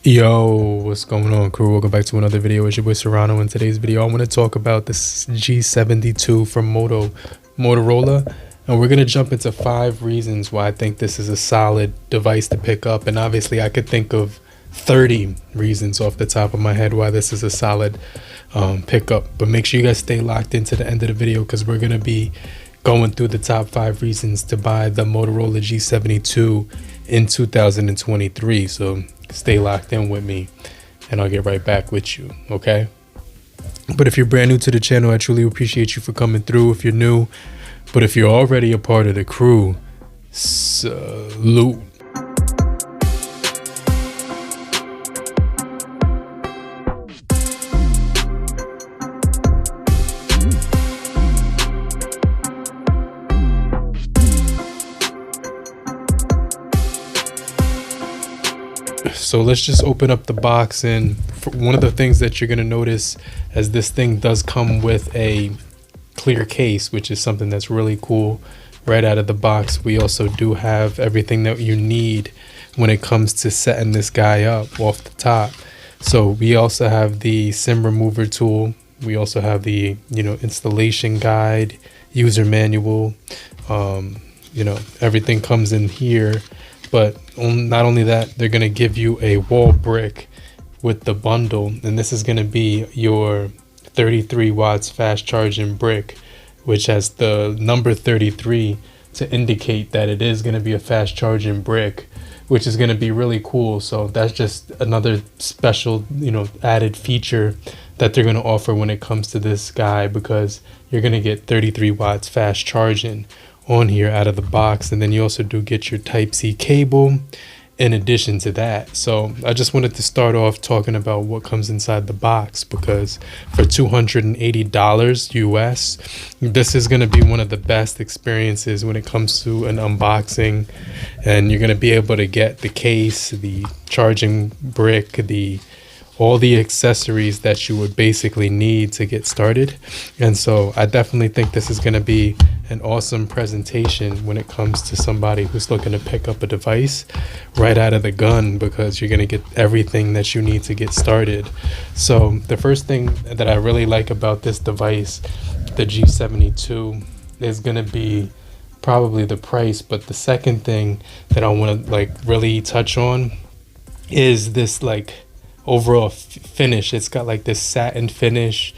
Yo, what's going on, crew? Welcome back to another video. It's your boy Serrano. In today's video, I want to talk about this G72 from Motorola, and we're going to jump into 5 reasons why I think this is a solid device to pick up. And obviously I could think of 30 reasons off the top of my head why this is a solid pickup, but make sure you guys stay locked into the end of the video because we're going to be going through the top 5 reasons to buy the Motorola G72 in 2023. So stay locked in with me and I'll get right back with you, okay? But if you're brand new to the channel, I truly appreciate you for coming through if you're new. But if you're already a part of the crew, salute. So let's just open up the box, and one of the things that you're going to notice as this thing does come with a clear case, which is something that's really cool right out of the box. We also do have everything that you need when it comes to setting this guy up off the top. So we also have the SIM remover tool. We also have the installation guide, user manual. Everything comes in here. But not only that, they're going to give you a wall brick with the bundle, and this is going to be your 33 watts fast charging brick, which has the number 33 to indicate that it is going to be a fast charging brick, which is going to be really cool. So that's just another special added feature that they're going to offer when it comes to this guy, because you're going to get 33 watts fast charging on here out of the box. And then you also do get your Type-C cable in addition to that. So I just wanted to start off talking about what comes inside the box, because for $280 US, this is going to be one of the best experiences when it comes to an unboxing. And you're going to be able to get the case, the charging brick, all the accessories that you would basically need to get started. And so I definitely think this is going to be an awesome presentation when it comes to somebody who's looking to pick up a device right out of the gun, because you're going to get everything that you need to get started. So the first thing that I really like about this device, the G72, is going to be probably the price. But the second thing that I want to really touch on is this overall finish. It's got this satin finish,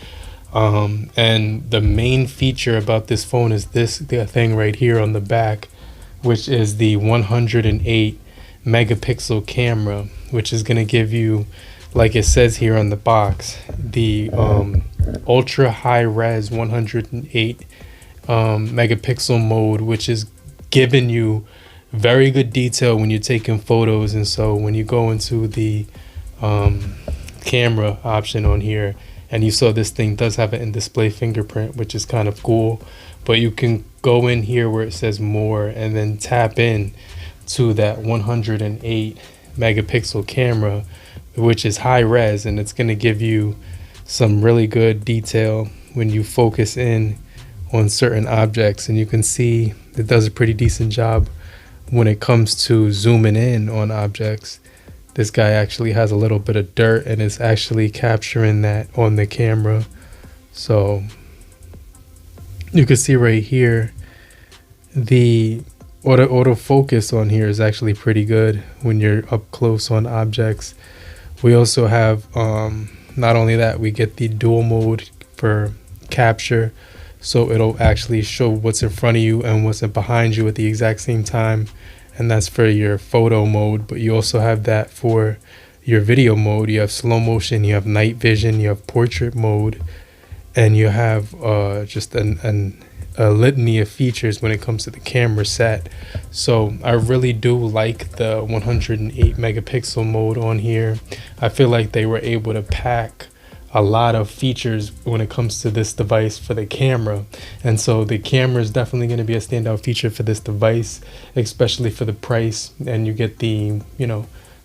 and the main feature about this phone is the thing right here on the back, which is the 108 megapixel camera, which is going to give you, like it says here on the box, the ultra high res 108 megapixel mode, which is giving you very good detail when you're taking photos. And so when you go into the camera option on here, and you saw this thing does have an in-display fingerprint, which is kind of cool. But you can go in here where it says more and then tap in to that 108 megapixel camera, which is high res, and it's going to give you some really good detail when you focus in on certain objects. And you can see it does a pretty decent job when it comes to zooming in on objects. This guy actually has a little bit of dirt and is actually capturing that on the camera. So you can see right here, the autofocus on here is actually pretty good when you're up close on objects. We also have, not only that, we get the dual mode for capture. So it'll actually show what's in front of you and what's behind you at the exact same time. And that's for your photo mode. But you also have that for your video mode. You have slow motion, you have night vision, you have portrait mode, and you have just a litany of features when it comes to the camera set. So I really do like the 108 megapixel mode on here. I feel like they were able to pack a lot of features when it comes to this device for the camera. And so the camera is definitely going to be a standout feature for this device, especially for the price. And you get the 2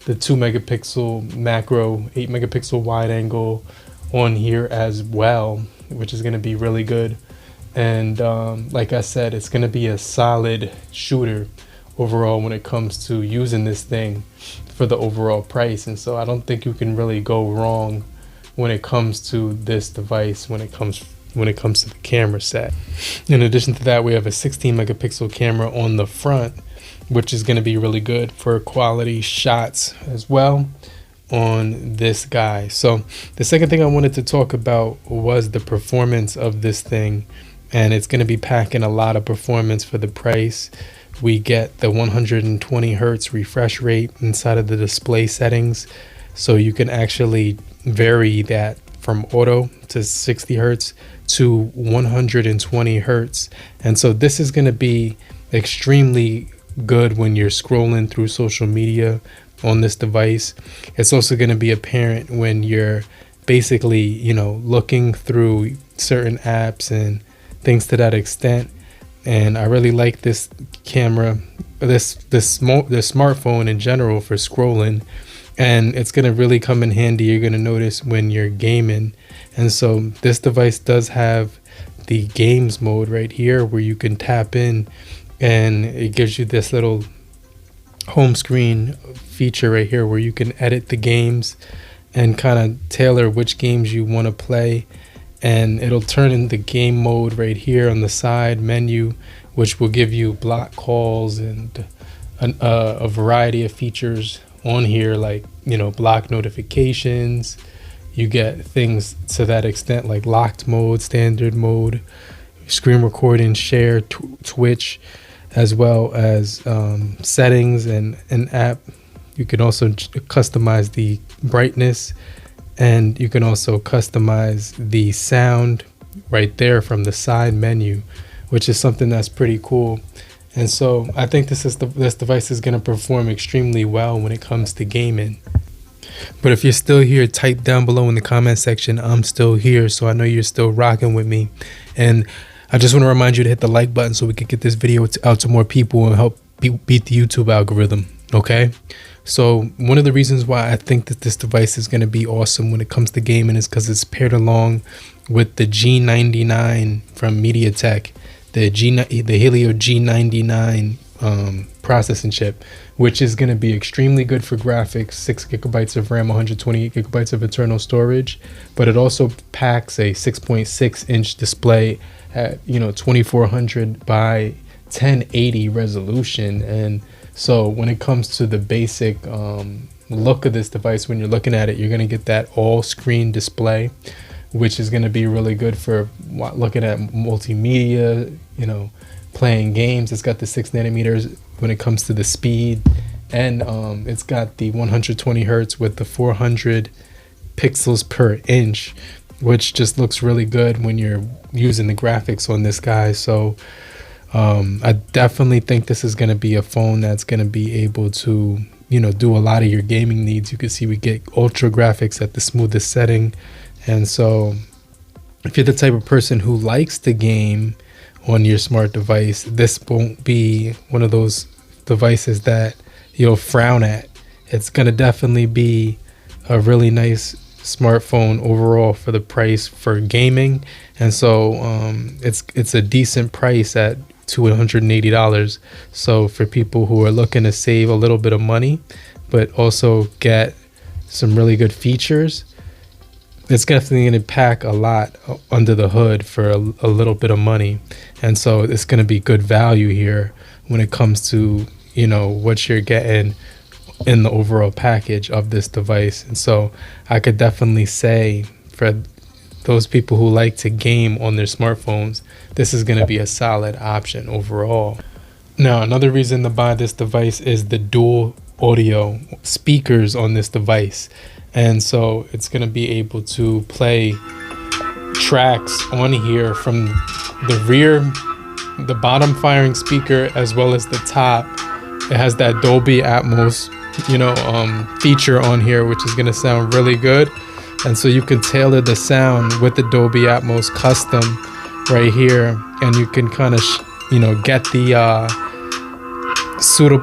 megapixel macro, 8 megapixel wide angle on here as well, which is going to be really good. And like I said, it's going to be a solid shooter overall when it comes to using this thing for the overall price. And so I don't think you can really go wrong when it comes to this device when it comes to the camera set. In addition to that, we have a 16 megapixel camera on the front, which is going to be really good for quality shots as well on this guy. So the second thing I wanted to talk about was the performance of this thing, and it's going to be packing a lot of performance for the price. We get the 120 hertz refresh rate inside of the display settings, so you can actually vary that from auto to 60 hertz to 120 hertz. And so this is going to be extremely good when you're scrolling through social media on this device. It's also going to be apparent when you're basically, you know, looking through certain apps and things to that extent. And I really like this camera, this smartphone in general for scrolling, and it's going to really come in handy. You're going to notice when you're gaming. And so this device does have the games mode right here where you can tap in, and it gives you this little home screen feature right here where you can edit the games and kind of tailor which games you want to play. And it'll turn in the game mode right here on the side menu, which will give you block calls and a variety of features on here, like, you know, block notifications. You get things to that extent like locked mode, standard mode, screen recording, share, Twitch, as well as settings and an app. You can also customize the brightness, and you can also customize the sound right there from the side menu, which is something that's pretty cool. And so I think this device is going to perform extremely well when it comes to gaming. But if you're still here, type down below in the comment section, I'm still here, so I know you're still rocking with me. And I just want to remind you to hit the like button so we can get this video out to more people and help beat the YouTube algorithm, okay? So one of the reasons why I think that this device is going to be awesome when it comes to gaming is because it's paired along with the G99 from MediaTek, the Helio G99 processing chip, which is going to be extremely good for graphics, 6 gigabytes of RAM, 128 gigabytes of internal storage, but it also packs a 6.6 inch display at, you know, 2400 by 1080 resolution. And so when it comes to the basic look of this device, when you're looking at it, you're going to get that all screen display, which is going to be really good for looking at multimedia, you know, playing games. It's got the 6 nanometers when it comes to the speed, and it's got the 120 hertz with the 400 pixels per inch, which just looks really good when you're using the graphics on this guy. So I definitely think this is going to be a phone that's going to be able to, you know, do a lot of your gaming needs. You can see we get ultra graphics at the smoothest setting. And so if you're the type of person who likes to game on your smart device, this won't be one of those devices that you'll frown at. It's going to definitely be a really nice smartphone overall for the price for gaming. And so it's a decent price at $280. So for people who are looking to save a little bit of money but also get some really good features, it's definitely going to pack a lot under the hood for a little bit of money. And so it's going to be good value here when it comes to, you know, what you're getting in the overall package of this device. And so I could definitely say for those people who like to game on their smartphones, this is going to be a solid option overall. Now, another reason to buy this device is the dual audio speakers on this device. And so it's going to be able to play tracks on here from the rear, the bottom firing speaker, as well as the top. It has that Dolby Atmos, you know, feature on here, which is going to sound really good. And so you can tailor the sound with the Dolby Atmos custom right here, and you can kind of, you know, get the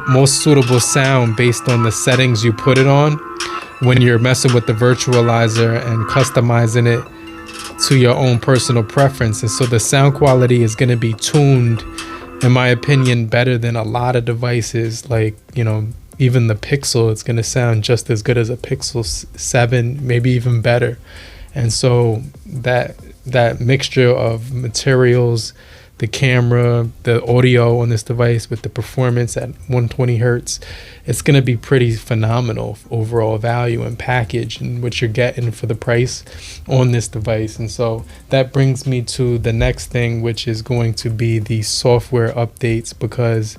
most suitable sound based on the settings you put it on when you're messing with the virtualizer and customizing it to your own personal preference. And so the sound quality is going to be tuned in my opinion, better than a lot of devices. Like, you know, even the Pixel, it's going to sound just as good as a Pixel 7, maybe even better. And so that mixture of materials, the camera, the audio on this device with the performance at 120 hertz, it's going to be pretty phenomenal overall value and package and what you're getting for the price on this device. And so that brings me to the next thing, which is going to be the software updates, because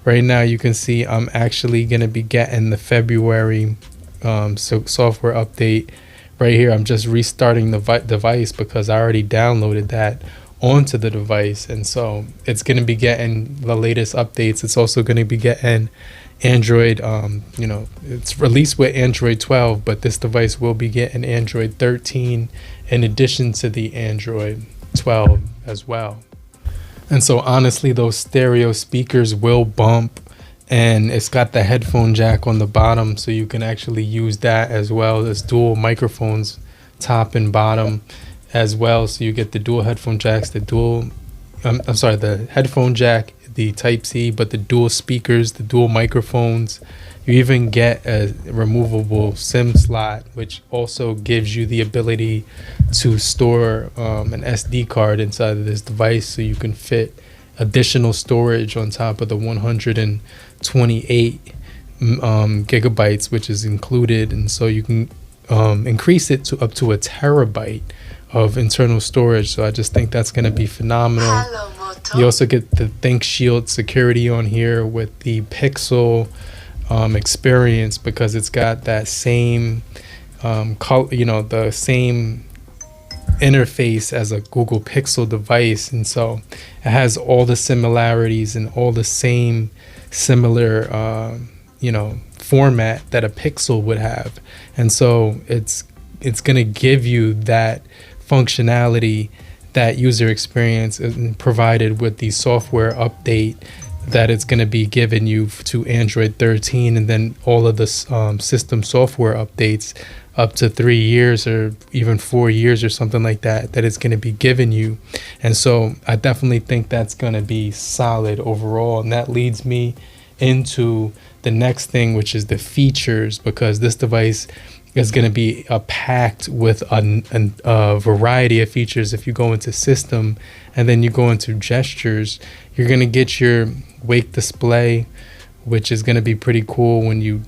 right now you can see I'm actually going to be getting the February software update right here. I'm just restarting the device because I already downloaded that onto the device, and so it's going to be getting the latest updates. It's also going to be getting Android, you know, it's released with Android 12, but this device will be getting Android 13 in addition to the Android 12 as well. And so honestly, those stereo speakers will bump, and it's got the headphone jack on the bottom, so you can actually use that as well as dual microphones, top and bottom as well. So you get the dual headphone jacks, the headphone jack, the Type-C, but the dual speakers, the dual microphones. You even get a removable SIM slot, which also gives you the ability to store an SD card inside of this device, so you can fit additional storage on top of the 128 gigabytes, which is included. And so you can increase it to up to a terabyte of internal storage. So I just think that's going to be phenomenal. You also get the ThinkShield security on here with the Pixel experience, because it's got that same color, you know, the same interface as a Google Pixel device, and so it has all the similarities and all the same similar you know, format that a Pixel would have. And so it's going to give you that functionality, that user experience provided with the software update that it's going to be giving you to Android 13, and then all of the system software updates up to 3 years or even 4 years or something like that, that it's going to be giving you. And so I definitely think that's going to be solid overall. And that leads me into the next thing, which is the features, because this device is going to be packed with a variety of features. If you go into system and then you go into gestures, you're going to get your wake display, which is going to be pretty cool. When you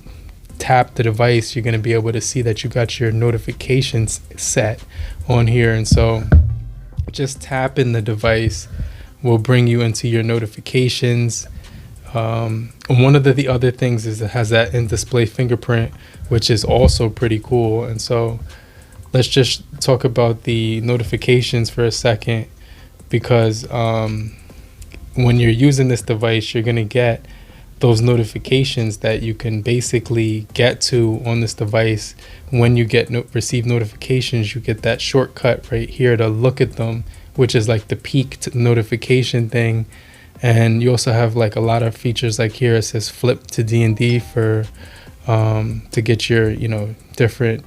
tap the device, you're going to be able to see that you got your notifications set on here. And so just tapping the device will bring you into your notifications. One of the other things is it has that in-display fingerprint, which is also pretty cool. And so let's just talk about the notifications for a second, because when you're using this device, you're going to get those notifications that you can basically get to on this device. When you get receive notifications, you get that shortcut right here to look at them, which is like the peaked notification thing. And you also have like a lot of features, like here it says flip to D&D for to get your, you know, different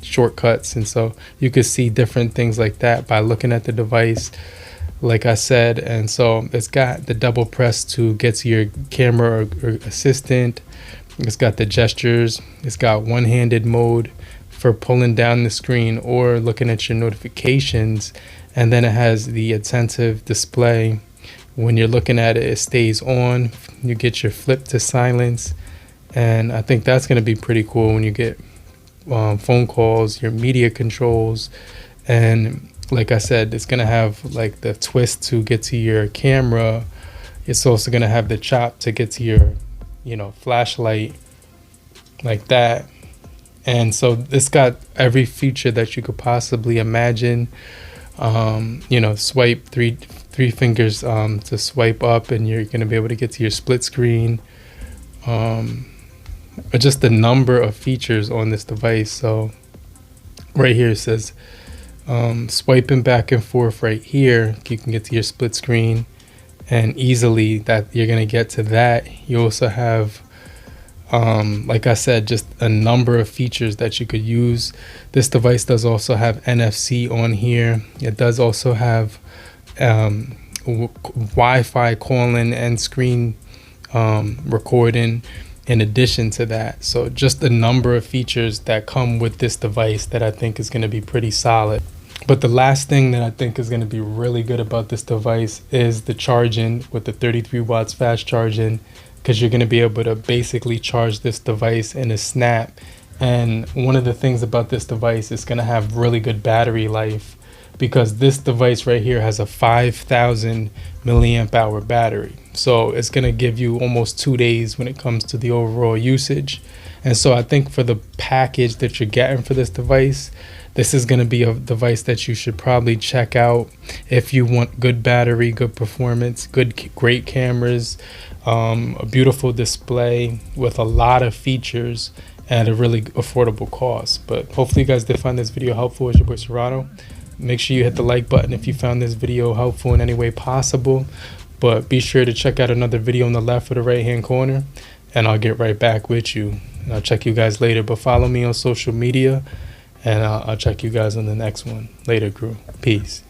shortcuts. And so you could see different things like that by looking at the device, like I said. And so it's got the double press to get to your camera or assistant. It's got the gestures. It's got one-handed mode for pulling down the screen or looking at your notifications. And then it has the attentive display. When you're looking at it, it stays on. You get your flip to silence. And I think that's going to be pretty cool when you get phone calls, your media controls. And like I said, it's going to have like the twist to get to your camera. It's also going to have the chop to get to your, you know, flashlight, like that. And so it's got every feature that you could possibly imagine. You know, swipe three fingers to swipe up, and you're going to be able to get to your split screen. Just the number of features on this device. So right here it says swiping back and forth right here, you can get to your split screen, and easily that you're going to get to that. You also have like I said, just a number of features that you could use. This device does also have NFC on here. It does also have Wi-Fi calling and screen recording in addition to that. So just the number of features that come with this device that I think is going to be pretty solid. But the last thing that I think is going to be really good about this device is the charging with the 33 watts fast charging, because you're going to be able to basically charge this device in a snap. And one of the things about this device is going to have really good battery life, because this device right here has a 5,000 milliamp hour battery. So it's going to give you almost 2 days when it comes to the overall usage. And so I think for the package that you're getting for this device, this is going to be a device that you should probably check out if you want good battery, good performance, great cameras, a beautiful display with a lot of features at a really affordable cost. But hopefully you guys did find this video helpful. It's your boy Serrano. Make sure you hit the like button if you found this video helpful in any way possible. But be sure to check out another video on the left or the right hand corner, and I'll get right back with you. And I'll check you guys later. But follow me on social media, and I'll check you guys on the next one. Later, crew. Peace.